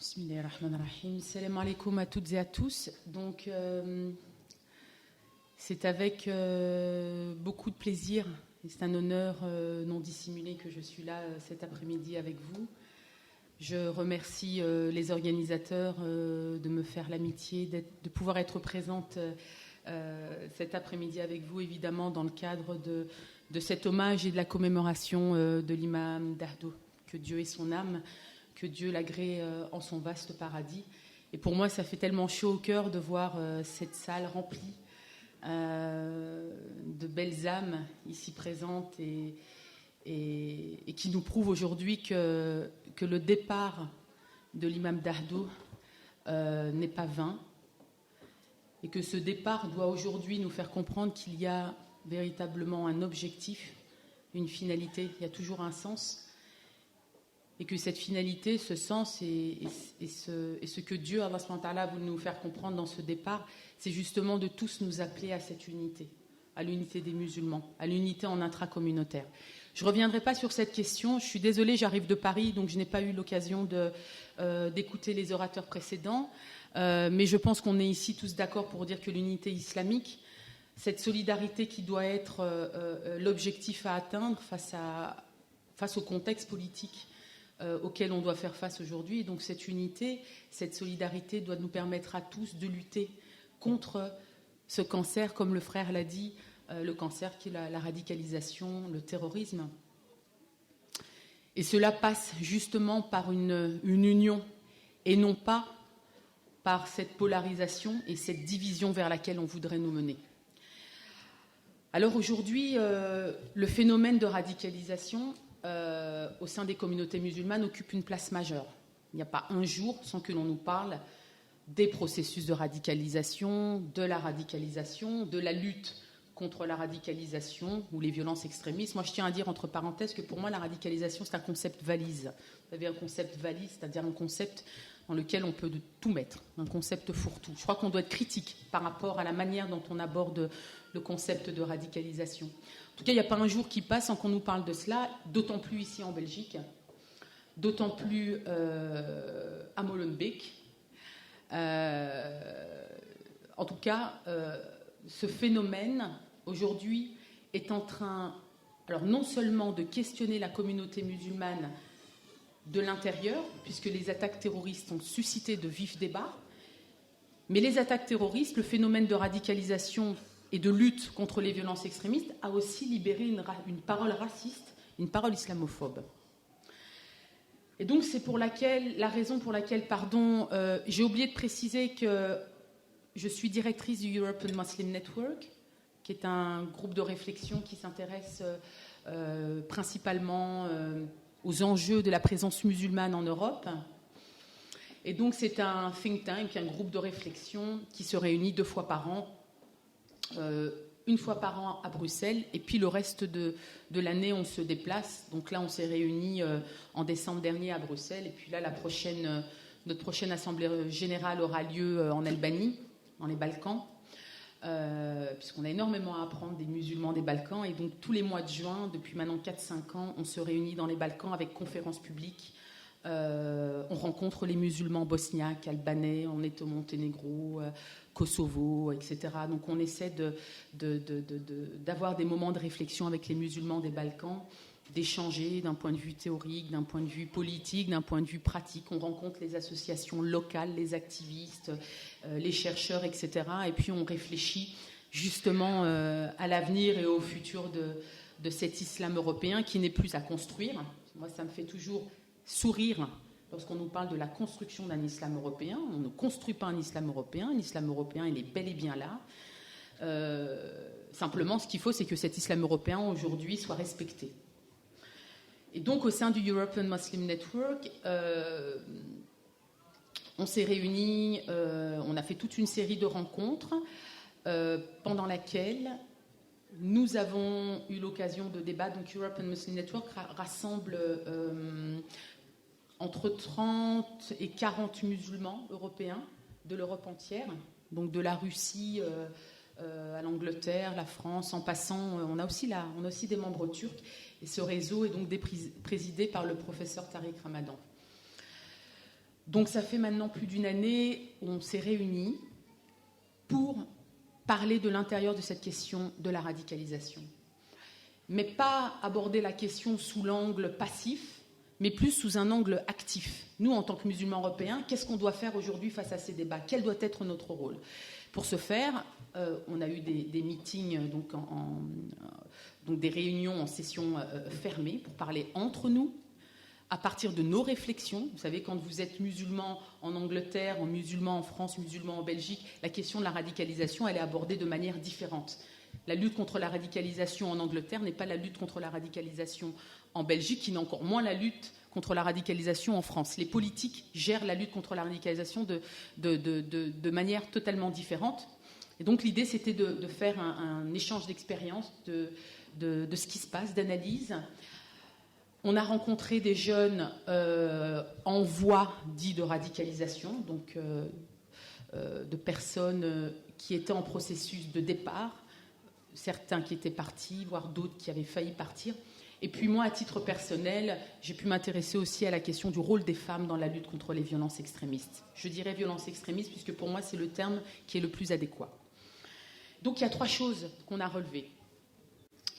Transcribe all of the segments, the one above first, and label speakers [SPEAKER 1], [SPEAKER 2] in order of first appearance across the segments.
[SPEAKER 1] Bismillahirrahmanirrahim. Salam alaikum à toutes et à tous. Donc, c'est avec beaucoup de plaisir et c'est un honneur non dissimulé que je suis là cet après-midi avec vous. Je remercie les organisateurs de me faire l'amitié de pouvoir être présente cet après-midi avec vous, évidemment, dans le cadre de cet hommage et de la commémoration de l'imam Dahdo. Que Dieu ait son âme, que Dieu l'agrée en son vaste paradis. Et pour moi, ça fait tellement chaud au cœur de voir cette salle remplie de belles âmes ici présentes et qui nous prouvent aujourd'hui que le départ de l'imam Dahdo n'est pas vain et que ce départ doit aujourd'hui nous faire comprendre qu'il y a véritablement un objectif, une finalité, il y a toujours un sens. Et que cette finalité, ce sens et ce que Dieu, Allah subhanahu wa ta'ala, a voulu nous faire comprendre dans ce départ, c'est justement de tous nous appeler à cette unité, à l'unité des musulmans, à l'unité en intracommunautaire. Je ne reviendrai pas sur cette question, je suis désolée, j'arrive de Paris, donc je n'ai pas eu l'occasion d'écouter les orateurs précédents, mais je pense qu'on est ici tous d'accord pour dire que l'unité islamique, cette solidarité qui doit être l'objectif à atteindre face au contexte politique auquel on doit faire face aujourd'hui. Et donc cette unité, cette solidarité doit nous permettre à tous de lutter contre ce cancer, comme le frère l'a dit, le cancer qui est la radicalisation, le terrorisme. Et cela passe justement par une union et non pas par cette polarisation et cette division vers laquelle on voudrait nous mener. Alors aujourd'hui, le phénomène de radicalisation au sein des communautés musulmanes occupe une place majeure. Il n'y a pas un jour sans que l'on nous parle des processus de radicalisation, de la radicalisation, de la lutte contre la radicalisation ou les violences extrémistes. Moi, je tiens à dire entre parenthèses que pour moi, la radicalisation, c'est un concept valise. Vous avez un concept valise, c'est-à-dire un concept dans lequel on peut tout mettre, un concept fourre-tout. Je crois qu'on doit être critique par rapport à la manière dont on aborde le concept de radicalisation. En tout cas, il n'y a pas un jour qui passe sans qu'on nous parle de cela, d'autant plus ici en Belgique, d'autant plus à Molenbeek. En tout cas, ce phénomène, aujourd'hui, est en train, alors non seulement de questionner la communauté musulmane de l'intérieur, puisque les attaques terroristes ont suscité de vifs débats, mais les attaques terroristes, le phénomène de radicalisation et de lutte contre les violences extrémistes a aussi libéré une parole raciste, une parole islamophobe. Et donc c'est la raison pour laquelle, j'ai oublié de préciser que je suis directrice du European Muslim Network, qui est un groupe de réflexion qui s'intéresse principalement aux enjeux de la présence musulmane en Europe. Et donc c'est un think tank, un groupe de réflexion qui se réunit 2 fois par an, une fois par an à Bruxelles, et puis le reste de l'année on se déplace. Donc là on s'est réunis en décembre dernier à Bruxelles, et puis là notre prochaine assemblée générale aura lieu en Albanie, dans les Balkans, puisqu'on a énormément à apprendre des musulmans des Balkans. Et donc tous les mois de juin, depuis maintenant 4-5 ans, on se réunit dans les Balkans avec conférences publiques. On rencontre les musulmans bosniaques, albanais, on est au Monténégro, Kosovo, etc. Donc on essaie d'avoir des moments de réflexion avec les musulmans des Balkans, d'échanger d'un point de vue théorique, d'un point de vue politique, d'un point de vue pratique. On rencontre les associations locales, les activistes, les chercheurs, etc. Et puis on réfléchit justement à l'avenir et au futur de cet islam européen qui n'est plus à construire. Moi, ça me fait toujours sourire lorsqu'on nous parle de la construction d'un islam européen. On ne construit pas un islam européen, il est bel et bien là. Simplement, ce qu'il faut, c'est que cet islam européen, aujourd'hui, soit respecté. Et donc, au sein du European Muslim Network, on s'est réunis, on a fait toute une série de rencontres pendant laquelle nous avons eu l'occasion de débattre. Donc, European Muslim Network rassemble entre 30 et 40 musulmans européens de l'Europe entière, donc de la Russie à l'Angleterre, la France, en passant, on a aussi des membres turcs, et ce réseau est donc présidé par le professeur Tariq Ramadan. Donc ça fait maintenant plus d'une année où on s'est réunis pour parler de l'intérieur de cette question de la radicalisation. Mais pas aborder la question sous l'angle passif, mais plus sous un angle actif. Nous, en tant que musulmans européens, qu'est-ce qu'on doit faire aujourd'hui face à ces débats? Quel doit être notre rôle? Pour ce faire, on a eu des meetings, donc des réunions en session fermée pour parler entre nous, à partir de nos réflexions. Vous savez, quand vous êtes musulman en Angleterre, musulman en France, musulman en Belgique, la question de la radicalisation, elle est abordée de manière différente. La lutte contre la radicalisation en Angleterre n'est pas la lutte contre la radicalisation en Belgique, qui n'est encore moins la lutte contre la radicalisation en France. Les politiques gèrent la lutte contre la radicalisation de manière totalement différente. Et donc l'idée, c'était de faire un échange d'expériences, de ce qui se passe, d'analyse. On a rencontré des jeunes en voie dite de radicalisation, donc de personnes qui étaient en processus de départ, certains qui étaient partis, voire d'autres qui avaient failli partir. Et puis moi, à titre personnel, j'ai pu m'intéresser aussi à la question du rôle des femmes dans la lutte contre les violences extrémistes. Je dirais violences extrémistes puisque pour moi, c'est le terme qui est le plus adéquat. Donc il y a 3 choses qu'on a relevées.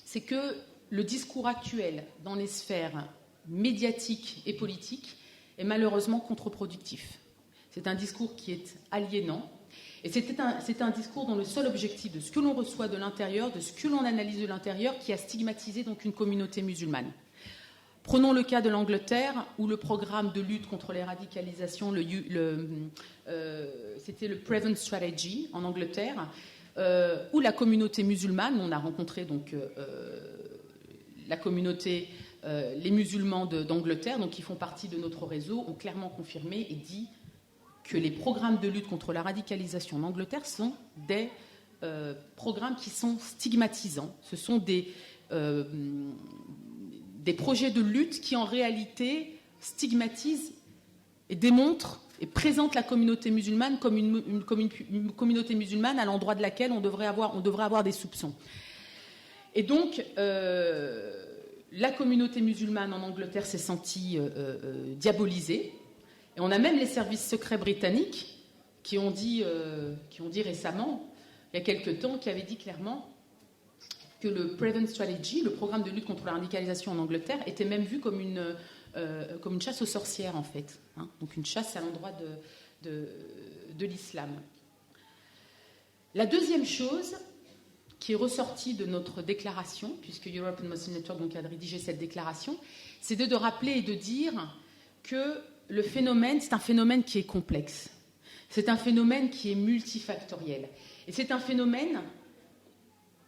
[SPEAKER 1] C'est que le discours actuel dans les sphères médiatiques et politiques est malheureusement contre-productif. C'est un discours qui est aliénant. Et c'est un discours dont le seul objectif de ce que l'on reçoit de l'intérieur, de ce que l'on analyse de l'intérieur, qui a stigmatisé donc une communauté musulmane. Prenons le cas de l'Angleterre, où le programme de lutte contre les radicalisations, c'était le Prevent Strategy en Angleterre, où la communauté musulmane, on a rencontré donc la communauté, les musulmans d'Angleterre, donc qui font partie de notre réseau, ont clairement confirmé et dit que les programmes de lutte contre la radicalisation en Angleterre sont des programmes qui sont stigmatisants. Ce sont des projets de lutte qui, en réalité, stigmatisent et démontrent et présentent la communauté musulmane comme une communauté musulmane à l'endroit de laquelle on devrait avoir des soupçons. Et donc, la communauté musulmane en Angleterre s'est sentie diabolisée. Et on a même les services secrets britanniques qui ont dit récemment, il y a quelque temps, qui avaient dit clairement que le Prevent Strategy, le programme de lutte contre la radicalisation en Angleterre, était même vu comme une chasse aux sorcières, en fait. Hein, donc une chasse à l'endroit de l'islam. La deuxième chose qui est ressortie de notre déclaration, puisque European Muslim Network donc, a rédigé cette déclaration, c'est de rappeler et de dire que le phénomène, c'est un phénomène qui est complexe. C'est un phénomène qui est multifactoriel. Et c'est un phénomène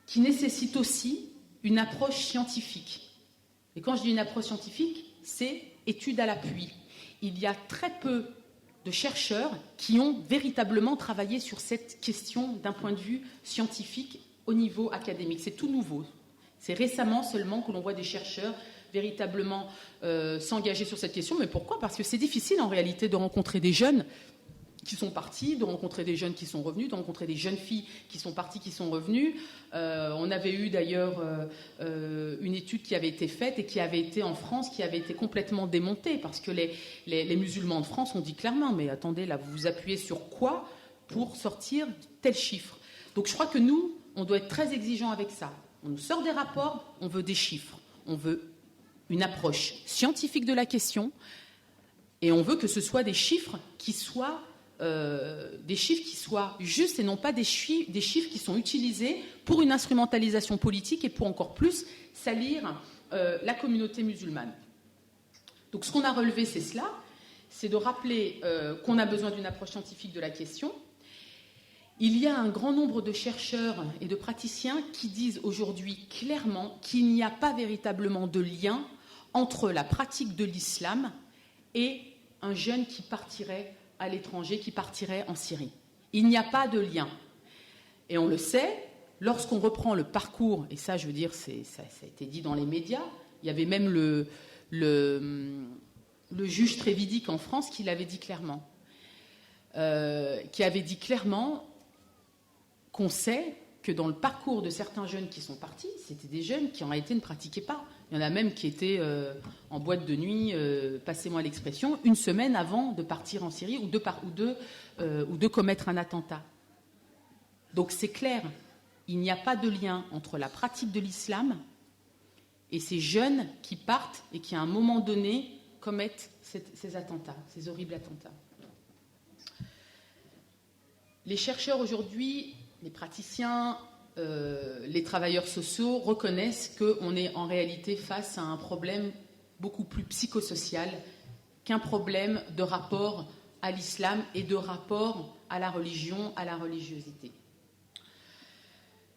[SPEAKER 1] qui nécessite aussi une approche scientifique. Et quand je dis une approche scientifique, c'est étude à l'appui. Il y a très peu de chercheurs qui ont véritablement travaillé sur cette question d'un point de vue scientifique au niveau académique. C'est tout nouveau. C'est récemment seulement que l'on voit des chercheurs véritablement s'engager sur cette question. Mais pourquoi? Parce que c'est difficile en réalité de rencontrer des jeunes qui sont partis, de rencontrer des jeunes qui sont revenus, de rencontrer des jeunes filles qui sont parties, qui sont revenues. On avait eu d'ailleurs une étude qui avait été faite et qui avait été en France, qui avait été complètement démontée, parce que les musulmans de France ont dit clairement, mais attendez, là, vous vous appuyez sur quoi pour sortir tel chiffre? Donc je crois que nous, on doit être très exigeants avec ça. On nous sort des rapports, on veut des chiffres, on veut une approche scientifique de la question, et on veut que ce soit des chiffres qui soient justes et non pas des chiffres qui sont utilisés pour une instrumentalisation politique et pour encore plus salir la communauté musulmane. Donc ce qu'on a relevé, c'est cela, c'est de rappeler qu'on a besoin d'une approche scientifique de la question. Il y a un grand nombre de chercheurs et de praticiens qui disent aujourd'hui clairement qu'il n'y a pas véritablement de lien entre la pratique de l'islam et un jeune qui partirait à l'étranger, qui partirait en Syrie. Il n'y a pas de lien. Et on le sait, lorsqu'on reprend le parcours, et ça, je veux dire, ça a été dit dans les médias, il y avait même le juge Trévidic en France qui l'avait dit clairement. Qui avait dit clairement qu'on sait que dans le parcours de certains jeunes qui sont partis, c'était des jeunes qui en réalité ne pratiquaient pas. Il y en a même qui étaient en boîte de nuit, passez-moi l'expression, une semaine avant de partir en Syrie ou de commettre un attentat. Donc c'est clair, il n'y a pas de lien entre la pratique de l'islam et ces jeunes qui partent et qui à un moment donné commettent ces attentats, ces horribles attentats. Les chercheurs aujourd'hui, les praticiens, les travailleurs sociaux reconnaissent qu'on est en réalité face à un problème beaucoup plus psychosocial qu'un problème de rapport à l'islam et de rapport à la religion, à la religiosité.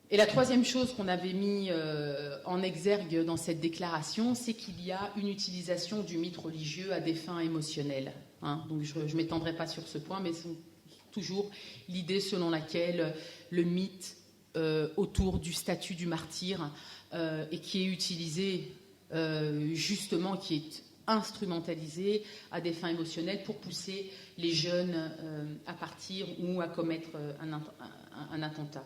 [SPEAKER 1] Et la troisième chose qu'on avait mis en exergue dans cette déclaration, c'est qu'il y a une utilisation du mythe religieux à des fins émotionnelles. Donc je ne m'étendrai pas sur ce point, mais c'est toujours l'idée selon laquelle le mythe autour du statut du martyr et qui est utilisé justement, qui est instrumentalisé à des fins émotionnelles pour pousser les jeunes à partir ou à commettre un attentat.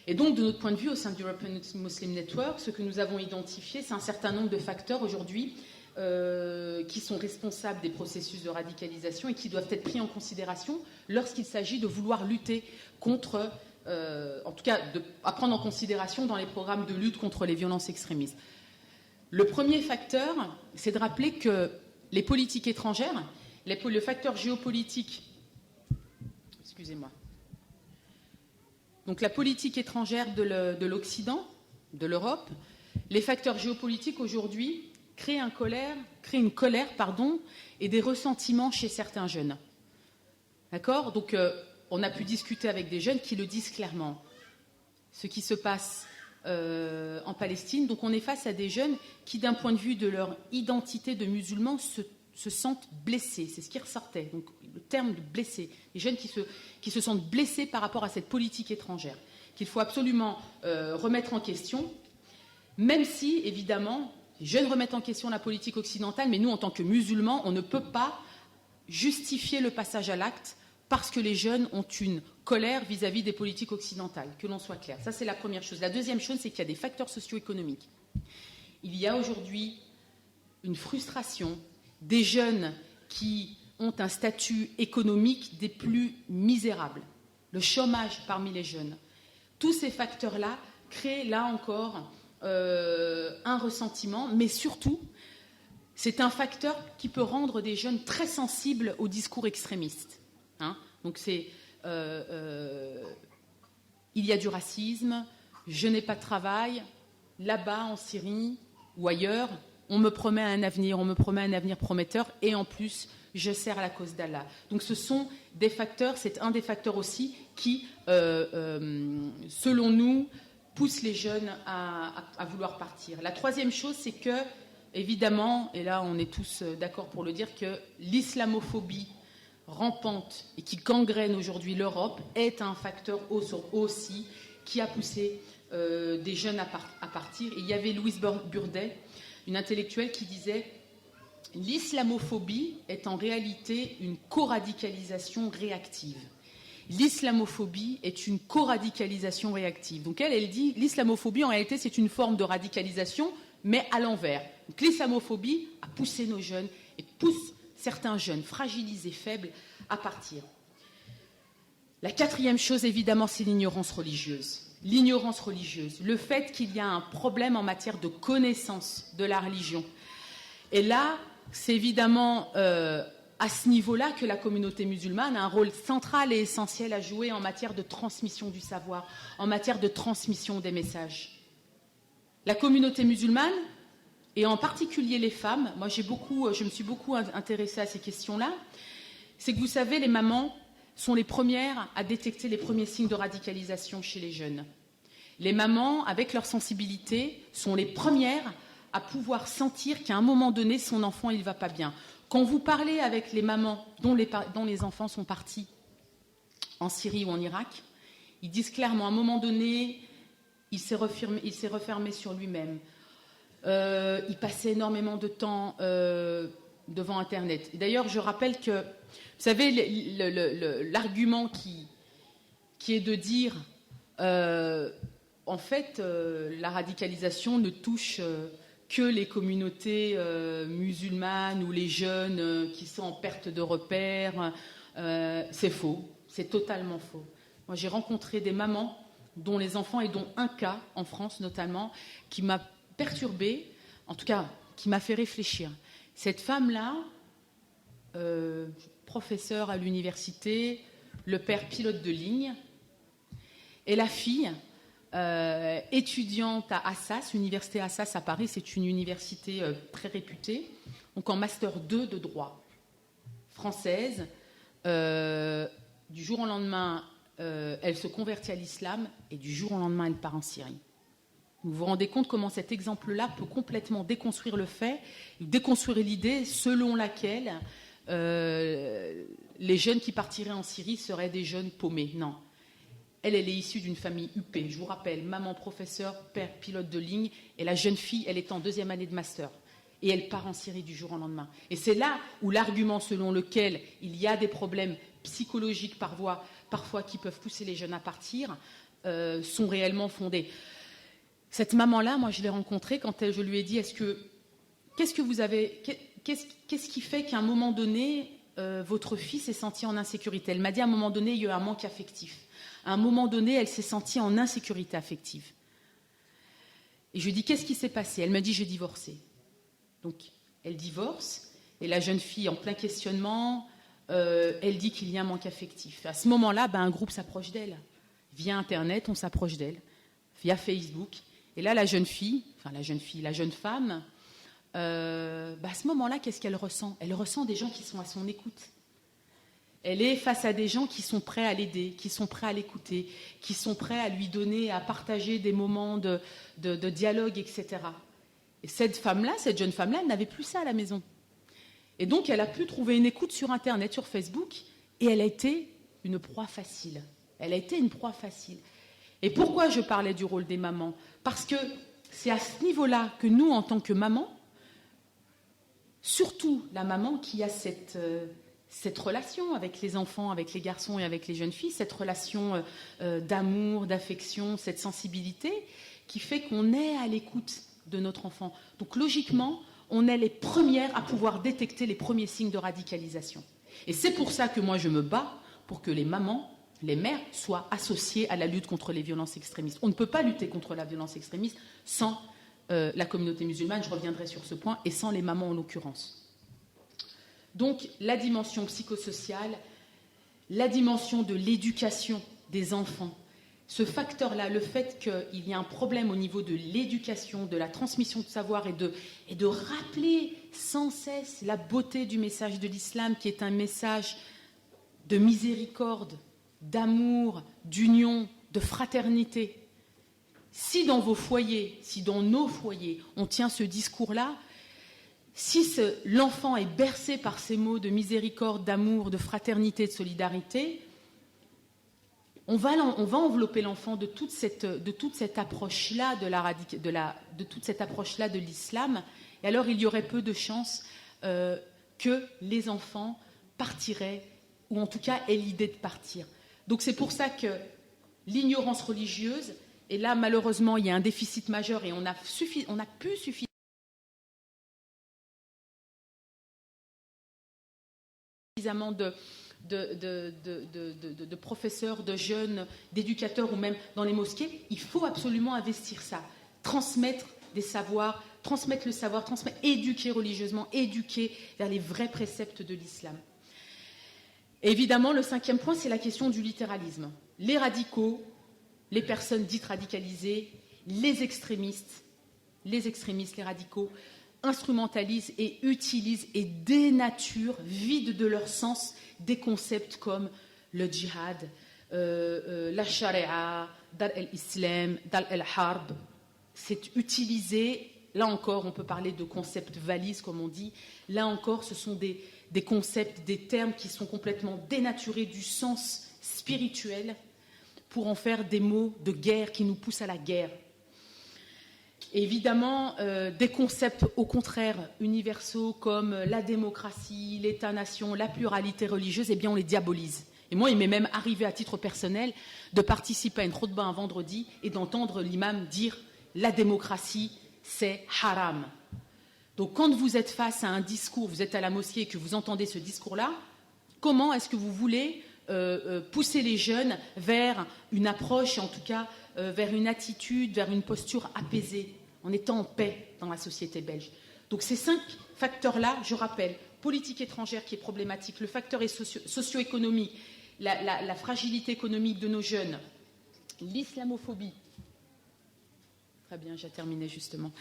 [SPEAKER 1] Et donc, de notre point de vue, au sein du European Muslim Network, ce que nous avons identifié, c'est un certain nombre de facteurs aujourd'hui qui sont responsables des processus de radicalisation et qui doivent être pris en considération lorsqu'il s'agit de vouloir lutter contre, en tout cas, à prendre en considération dans les programmes de lutte contre les violences extrémistes. Le premier facteur, c'est de rappeler que les politiques étrangères, le facteur géopolitique, excusez-moi, donc la politique étrangère de l'Occident, de l'Europe, les facteurs géopolitiques aujourd'hui créent une colère et des ressentiments chez certains jeunes. D'accord ? Donc on a pu discuter avec des jeunes qui le disent clairement. Ce qui se passe en Palestine, donc on est face à des jeunes qui, d'un point de vue de leur identité de musulmans, se sentent blessés. C'est ce qui ressortait. Donc le terme de blessés. Les jeunes qui se sentent blessés par rapport à cette politique étrangère, qu'il faut absolument remettre en question, même si, évidemment, les jeunes remettent en question la politique occidentale, mais nous, en tant que musulmans, on ne peut pas justifier le passage à l'acte parce que les jeunes ont une colère vis-à-vis des politiques occidentales, que l'on soit clair. Ça, c'est la première chose. La deuxième chose, c'est qu'il y a des facteurs socio-économiques. Il y a aujourd'hui une frustration des jeunes qui ont un statut économique des plus misérables, le chômage parmi les jeunes. Tous ces facteurs-là créent, là encore, un ressentiment, mais surtout, c'est un facteur qui peut rendre des jeunes très sensibles au discours extrémiste. Donc il y a du racisme, je n'ai pas de travail, là-bas en Syrie ou ailleurs, on me promet un avenir prometteur, et en plus, je sers à la cause d'Allah. Donc ce sont des facteurs, c'est un des facteurs aussi qui, selon nous, pousse les jeunes à vouloir partir. La troisième chose, c'est que, évidemment, et là on est tous d'accord pour le dire, que l'islamophobie rampante et qui gangrène aujourd'hui l'Europe est un facteur aussi qui a poussé des jeunes à partir. Et il y avait Louise Burdet, une intellectuelle, qui disait « L'islamophobie est en réalité une co-radicalisation réactive. » L'islamophobie est une co-radicalisation réactive. Donc elle dit « L'islamophobie, en réalité, c'est une forme de radicalisation, mais à l'envers. » Donc l'islamophobie a poussé nos jeunes et pousse certains jeunes fragilisés, faibles, à partir. La quatrième chose, évidemment, c'est l'ignorance religieuse. L'ignorance religieuse, le fait qu'il y a un problème en matière de connaissance de la religion. Et là, c'est évidemment à ce niveau-là que la communauté musulmane a un rôle central et essentiel à jouer en matière de transmission du savoir, en matière de transmission des messages. La communauté musulmane, et en particulier les femmes, moi je me suis beaucoup intéressée à ces questions-là, c'est que vous savez, les mamans sont les premières à détecter les premiers signes de radicalisation chez les jeunes. Les mamans, avec leur sensibilité, sont les premières à pouvoir sentir qu'à un moment donné, son enfant, il ne va pas bien. Quand vous parlez avec les mamans dont les enfants sont partis en Syrie ou en Irak, ils disent clairement, à un moment donné, il s'est refermé sur lui-même. Il passait énormément de temps devant Internet. Et d'ailleurs, je rappelle que, vous savez, l'argument qui est de dire En fait, la radicalisation ne touche que les communautés musulmanes ou les jeunes qui sont en perte de repères. C'est faux, c'est totalement faux. Moi, j'ai rencontré des mamans dont les enfants, et dont un cas en France notamment, qui m'a perturbée, en tout cas, qui m'a fait réfléchir. Cette femme-là, professeure à l'université, le père pilote de ligne, et la fille, étudiante à Assas, université Assas à Paris, c'est une université très réputée, donc en master 2 de droit, française. Du jour au lendemain, elle se convertit à l'islam, et du jour au lendemain, elle part en Syrie. Vous vous rendez compte comment cet exemple-là peut complètement déconstruire le fait, déconstruire l'idée selon laquelle les jeunes qui partiraient en Syrie seraient des jeunes paumés. Non. Elle est issue d'une famille huppée. Je vous rappelle, maman professeur, père pilote de ligne, et la jeune fille, elle est en 2e année de master. Et elle part en Syrie du jour au lendemain. Et c'est là où l'argument selon lequel il y a des problèmes psychologiques parfois qui peuvent pousser les jeunes à partir sont réellement fondés. Cette maman-là, moi je l'ai rencontrée quand je lui ai dit qu'est-ce qui fait qu'à un moment donné votre fille s'est sentie en insécurité? Elle m'a dit à un moment donné il y a eu un manque affectif. À un moment donné, elle s'est sentie en insécurité affective. Et je lui ai dit qu'est-ce qui s'est passé? Elle m'a dit j'ai divorcé. Donc elle divorce et la jeune fille en plein questionnement, elle dit qu'il y a un manque affectif. À ce moment-là, un groupe s'approche d'elle. Via Internet, on s'approche d'elle. Via Facebook. Et là, la jeune femme, à ce moment-là, qu'est-ce qu'elle ressent? Elle ressent des gens qui sont à son écoute. Elle est face à des gens qui sont prêts à l'aider, qui sont prêts à l'écouter, qui sont prêts à lui donner, à partager des moments de dialogue, etc. Et cette jeune femme-là, elle n'avait plus ça à la maison. Et donc, elle a pu trouver une écoute sur Internet, sur Facebook, et elle a été une proie facile. Et pourquoi je parlais du rôle des mamans? Parce que c'est à ce niveau-là que nous, en tant que mamans, surtout la maman qui a cette relation avec les enfants, avec les garçons et avec les jeunes filles, cette relation d'amour, d'affection, cette sensibilité qui fait qu'on est à l'écoute de notre enfant. Donc logiquement, on est les premières à pouvoir détecter les premiers signes de radicalisation. Et c'est pour ça que moi je me bats pour que les mamans, les mères soient associées à la lutte contre les violences extrémistes. On ne peut pas lutter contre la violence extrémiste sans la communauté musulmane, je reviendrai sur ce point, et sans les mamans en l'occurrence. Donc la dimension psychosociale, la dimension de l'éducation des enfants, ce facteur-là, le fait qu'il y a un problème au niveau de l'éducation, de la transmission de savoir et de rappeler sans cesse la beauté du message de l'islam qui est un message de miséricorde, d'amour, d'union, de fraternité. Si dans vos foyers, si dans nos foyers, on tient ce discours-là, si l'enfant est bercé par ces mots de miséricorde, d'amour, de fraternité, de solidarité, on va envelopper l'enfant de toute cette approche-là de toute cette approche-là de l'islam, et alors il y aurait peu de chances que les enfants partiraient, ou en tout cas aient l'idée de partir. Donc c'est pour ça que l'ignorance religieuse, et là malheureusement il y a un déficit majeur, et on a pu suffisamment de professeurs, de jeunes, d'éducateurs ou même dans les mosquées, il faut absolument investir ça, transmettre des savoirs, éduquer religieusement, éduquer vers les vrais préceptes de l'islam. Et évidemment, le 5e point, c'est la question du littéralisme. Les radicaux, les personnes dites radicalisées, les extrémistes, les radicaux, instrumentalisent et utilisent et dénaturent, vident de leur sens des concepts comme le djihad, la charia, dar el-islam, dar el-harb. C'est utilisé, là encore on peut parler de concepts valises comme on dit, là encore ce sont des concepts, des termes qui sont complètement dénaturés du sens spirituel pour en faire des mots de guerre qui nous poussent à la guerre. Évidemment, des concepts au contraire universaux comme la démocratie, l'État-nation, la pluralité religieuse, eh bien on les diabolise. Et moi, il m'est même arrivé à titre personnel de participer à une khutba un vendredi et d'entendre l'imam dire « la démocratie, c'est haram ». Donc quand vous êtes face à un discours, vous êtes à la mosquée et que vous entendez ce discours-là, comment est-ce que vous voulez pousser les jeunes vers une approche, en tout cas vers une attitude, vers une posture apaisée, en étant en paix dans la société belge? Donc ces 5 facteurs-là, je rappelle, politique étrangère qui est problématique, le facteur socio-économique, la fragilité économique de nos jeunes, l'islamophobie, très bien, j'ai terminé justement,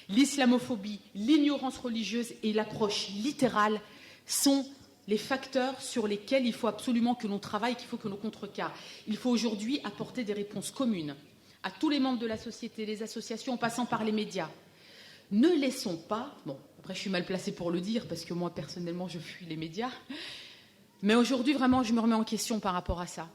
[SPEAKER 1] l'islamophobie, l'ignorance religieuse et l'approche littérale sont les facteurs sur lesquels il faut absolument que l'on travaille, qu'il faut que l'on contrecarre. Il faut aujourd'hui apporter des réponses communes à tous les membres de la société, les associations, en passant par les médias. Ne laissons pas, bon, après je suis mal placée pour le dire, parce que moi personnellement je fuis les médias, mais aujourd'hui vraiment je me remets en question par rapport à ça.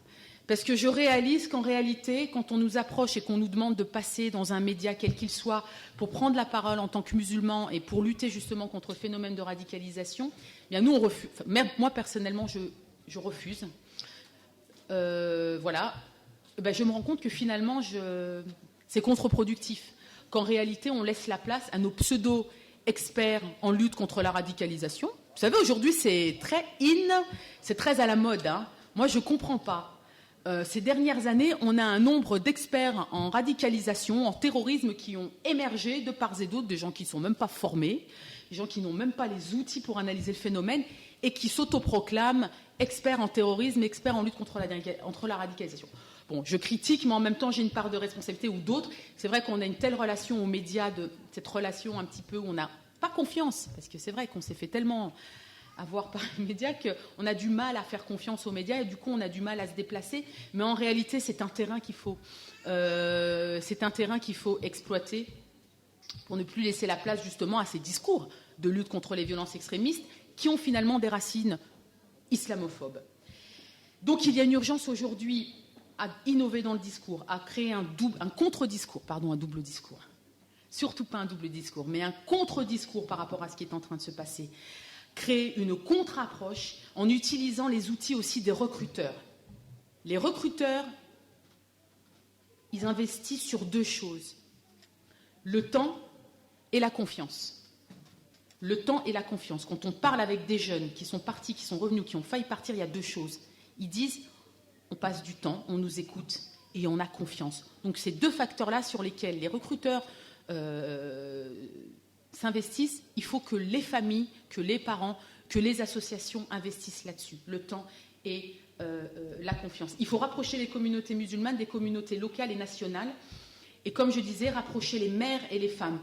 [SPEAKER 1] Parce que je réalise qu'en réalité, quand on nous approche et qu'on nous demande de passer dans un média quel qu'il soit pour prendre la parole en tant que musulmans et pour lutter justement contre le phénomène de radicalisation, eh bien nous on refuse. Enfin, même moi personnellement je refuse. Voilà. Ben, je me rends compte que finalement c'est contre-productif. Qu'en réalité on laisse la place à nos pseudo-experts en lutte contre la radicalisation. Vous savez, aujourd'hui c'est très c'est très à la mode. Hein. Moi je ne comprends pas. Ces dernières années, on a un nombre d'experts en radicalisation, en terrorisme qui ont émergé de part et d'autre, des gens qui ne sont même pas formés, des gens qui n'ont même pas les outils pour analyser le phénomène et qui s'autoproclament experts en terrorisme, experts en lutte contre la radicalisation. Bon, je critique, mais en même temps, j'ai une part de responsabilité ou d'autres. C'est vrai qu'on a une telle relation aux médias, cette relation un petit peu où on n'a pas confiance, parce que c'est vrai qu'on s'est fait tellement avoir par les médias qu'on a du mal à faire confiance aux médias et du coup on a du mal à se déplacer, mais en réalité c'est un terrain qu'il faut exploiter pour ne plus laisser la place justement à ces discours de lutte contre les violences extrémistes qui ont finalement des racines islamophobes. Donc il y a une urgence aujourd'hui à innover dans le discours, à créer un contre-discours, un double discours, surtout pas un double discours, mais un contre-discours par rapport à ce qui est en train de se passer. Créer une contre-approche en utilisant les outils aussi des recruteurs. Les recruteurs, ils investissent sur 2 choses, le temps et la confiance. Le temps et la confiance. Quand on parle avec des jeunes qui sont partis, qui sont revenus, qui ont failli partir, il y a 2 choses. Ils disent, on passe du temps, on nous écoute et on a confiance. Donc ces 2 facteurs-là sur lesquels les recruteurs s'investissent, il faut que les familles, que les parents, que les associations investissent là-dessus, le temps et la confiance. Il faut rapprocher les communautés musulmanes des communautés locales et nationales et, comme je disais, rapprocher les mères et les femmes.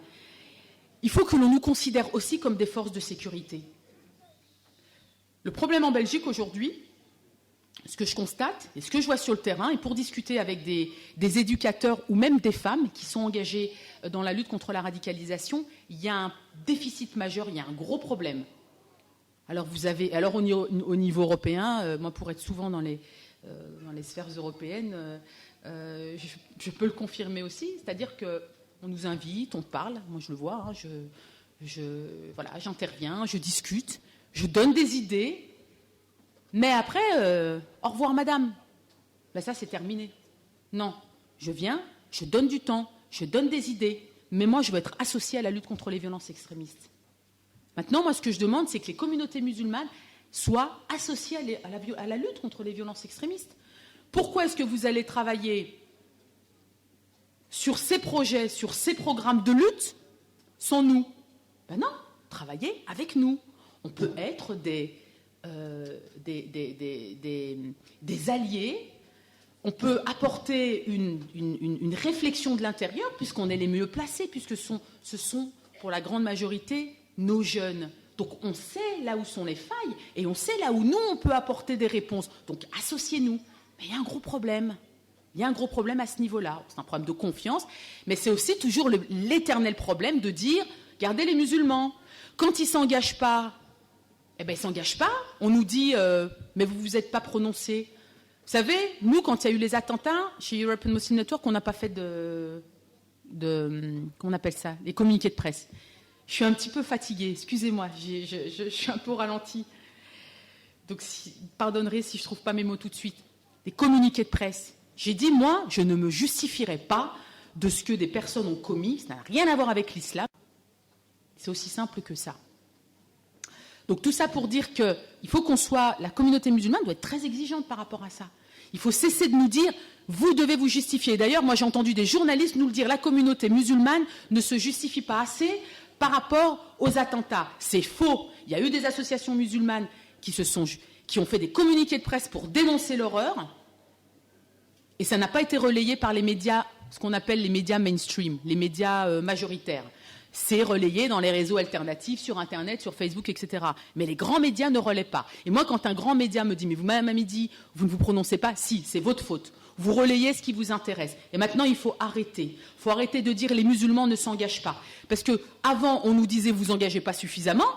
[SPEAKER 1] Il faut que l'on nous considère aussi comme des forces de sécurité. Le problème en Belgique aujourd'hui, ce que je constate et ce que je vois sur le terrain, et pour discuter avec des éducateurs ou même des femmes qui sont engagées dans la lutte contre la radicalisation, il y a un déficit majeur, il y a un gros problème. Alors au niveau européen, moi pour être souvent dans les sphères européennes, je peux le confirmer aussi, c'est-à-dire qu'on nous invite, on parle, moi je le vois, hein, j'interviens, je discute, je donne des idées. Mais après, au revoir madame, ben ça c'est terminé. Non, je viens, je donne du temps, je donne des idées, mais moi je veux être associée à la lutte contre les violences extrémistes. Maintenant, moi ce que je demande, c'est que les communautés musulmanes soient associées à la lutte contre les violences extrémistes. Pourquoi est-ce que vous allez travailler sur ces projets, sur ces programmes de lutte sans nous? Ben non, travaillez avec nous. On peut être des alliés, on peut apporter une réflexion de l'intérieur puisqu'on est les mieux placés, puisque ce sont pour la grande majorité nos jeunes. Donc on sait là où sont les failles et on sait là où nous on peut apporter des réponses. Donc associez-nous. Mais il y a un gros problème. Il y a un gros problème à ce niveau-là. C'est un problème de confiance, mais c'est aussi toujours l'éternel problème de dire, regardez les musulmans, quand ils ne s'engagent pas, eh bien, ils ne s'engagent pas. On nous dit, mais vous ne vous êtes pas prononcé. Vous savez, nous, quand il y a eu les attentats, chez European Muslim Network, on n'a pas fait comment on appelle ça, les communiqués de presse. Je suis un petit peu fatiguée, excusez-moi, je suis un peu au ralenti. Donc, pardonnerez si je ne trouve pas mes mots tout de suite, des communiqués de presse. J'ai dit, moi, je ne me justifierai pas de ce que des personnes ont commis. Ça n'a rien à voir avec l'islam. C'est aussi simple que ça. Donc, tout ça pour dire qu'il faut qu'on soit... La communauté musulmane doit être très exigeante par rapport à ça. Il faut cesser de nous dire, vous devez vous justifier. D'ailleurs, moi, j'ai entendu des journalistes nous le dire, la communauté musulmane ne se justifie pas assez par rapport aux attentats. C'est faux. Il y a eu des associations musulmanes qui ont fait des communiqués de presse pour dénoncer l'horreur, et ça n'a pas été relayé par les médias, ce qu'on appelle les médias mainstream, les médias majoritaires. C'est relayé dans les réseaux alternatifs, sur Internet, sur Facebook, etc. Mais les grands médias ne relaient pas. Et moi, quand un grand média me dit « Mais vous, Madame Hamidi, vous ne vous prononcez pas », si, c'est votre faute. Vous relayez ce qui vous intéresse. Et maintenant, il faut arrêter. Il faut arrêter de dire « Les musulmans ne s'engagent pas ». Parce qu'avant, on nous disait « Vous engagez pas suffisamment ».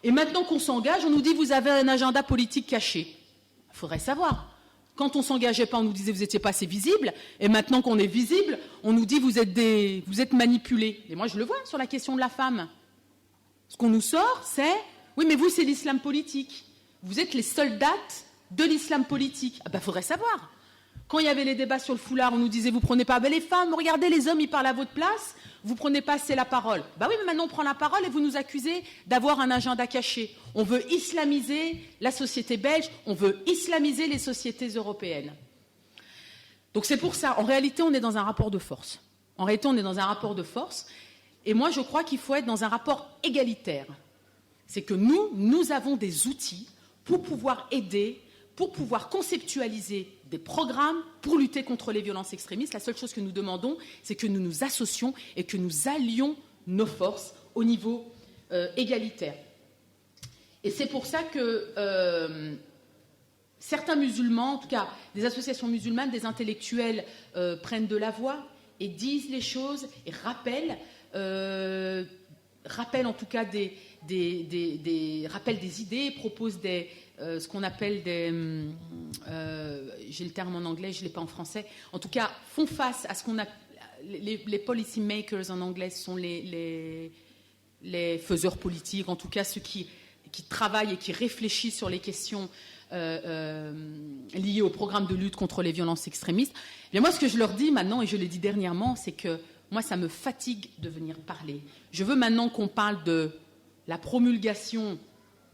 [SPEAKER 1] Et maintenant qu'on s'engage, on nous dit « Vous avez un agenda politique caché ». Il faudrait savoir. Quand on ne s'engageait pas, on nous disait « Vous n'étiez pas assez visible ». Et maintenant qu'on est visible, on nous dit « Vous êtes manipulés ». Et moi, je le vois sur la question de la femme. Ce qu'on nous sort, c'est « Oui, mais vous, c'est l'islam politique. Vous êtes les soldates de l'islam politique ». Ah ben, il faudrait savoir. Quand il y avait les débats sur le foulard, on nous disait « Vous prenez pas les femmes, regardez, les hommes, ils parlent à votre place. Vous ne prenez pas assez la parole. » Ben oui, mais maintenant on prend la parole et vous nous accusez d'avoir un agenda caché. On veut islamiser la société belge, on veut islamiser les sociétés européennes. Donc c'est pour ça, en réalité, on est dans un rapport de force. En réalité, on est dans un rapport de force. Et moi, je crois qu'il faut être dans un rapport égalitaire. C'est que nous avons des outils pour pouvoir aider, pour pouvoir conceptualiser des programmes pour lutter contre les violences extrémistes. La seule chose que nous demandons, c'est que nous nous associons et que nous allions nos forces au niveau égalitaire. Et c'est pour ça que certains musulmans, en tout cas des associations musulmanes, des intellectuels prennent de la voix et disent les choses et rappellent en tout cas rappellent des idées, proposent ce qu'on appelle j'ai le terme en anglais, je ne l'ai pas en français, en tout cas font face à ce qu'on a, les policy makers en anglais sont les faiseurs politiques, en tout cas ceux qui travaillent et qui réfléchissent sur les questions liées au programme de lutte contre les violences extrémistes. Et bien moi, ce que je leur dis maintenant, et je l'ai dit dernièrement, c'est que moi, ça me fatigue de venir parler. Je veux maintenant qu'on parle de la promulgation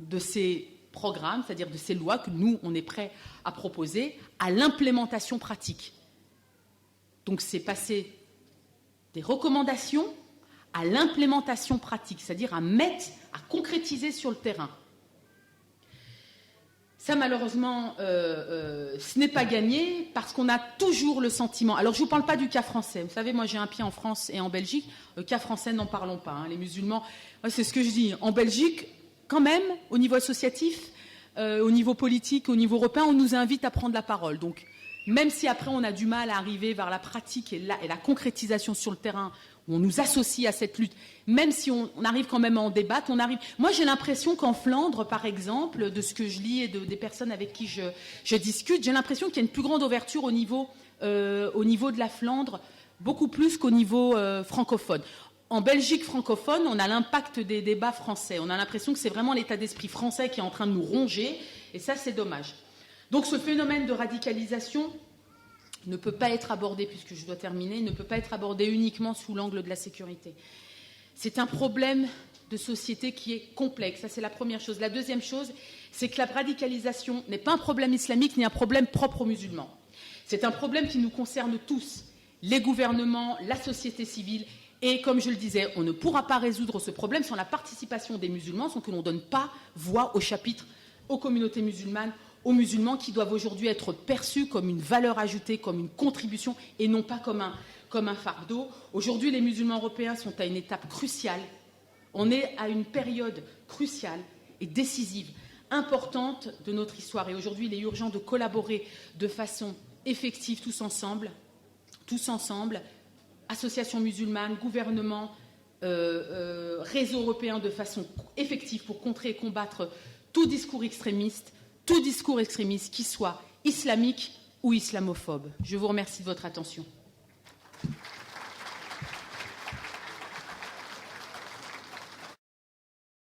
[SPEAKER 1] de ces programmes, c'est-à-dire de ces lois que nous, on est prêts à proposer, à l'implémentation pratique. Donc, c'est passer des recommandations à l'implémentation pratique, c'est-à-dire à concrétiser sur le terrain. Ça, malheureusement, ce n'est pas gagné parce qu'on a toujours le sentiment... Alors, je ne vous parle pas du cas français. Vous savez, moi, j'ai un pied en France et en Belgique. Le cas français, n'en parlons pas. Hein. Les musulmans, c'est ce que je dis. En Belgique, quand même, au niveau associatif, au niveau politique, au niveau européen, on nous invite à prendre la parole. Donc, même si après, on a du mal à arriver vers la pratique et la concrétisation sur le terrain, où on nous associe à cette lutte, même si on arrive quand même à en débattre, Moi, j'ai l'impression qu'en Flandre, par exemple, de ce que je lis et des personnes avec qui je discute, j'ai l'impression qu'il y a une plus grande ouverture au niveau de la Flandre, beaucoup plus qu'au niveau francophone. En Belgique francophone, on a l'impact des débats français. On a l'impression que c'est vraiment l'état d'esprit français qui est en train de nous ronger, et ça, c'est dommage. Donc, ce phénomène de radicalisation ne peut pas être abordé, puisque je dois terminer, ne peut pas être abordé uniquement sous l'angle de la sécurité. C'est un problème de société qui est complexe. Ça, c'est la première chose. La deuxième chose, c'est que la radicalisation n'est pas un problème islamique ni un problème propre aux musulmans. C'est un problème qui nous concerne tous, les gouvernements, la société civile. Et comme je le disais, on ne pourra pas résoudre ce problème sans la participation des musulmans, sans que l'on ne donne pas voix au chapitre, aux communautés musulmanes, aux musulmans qui doivent aujourd'hui être perçus comme une valeur ajoutée, comme une contribution et non pas comme un fardeau. Aujourd'hui, les musulmans européens sont à une étape cruciale. On est à une période cruciale et décisive, importante de notre histoire. Et aujourd'hui, il est urgent de collaborer de façon effective tous ensemble, associations musulmanes, gouvernements, réseaux européens de façon effective pour contrer et combattre tout discours extrémiste qui soit islamique ou islamophobe. Je vous remercie de votre attention.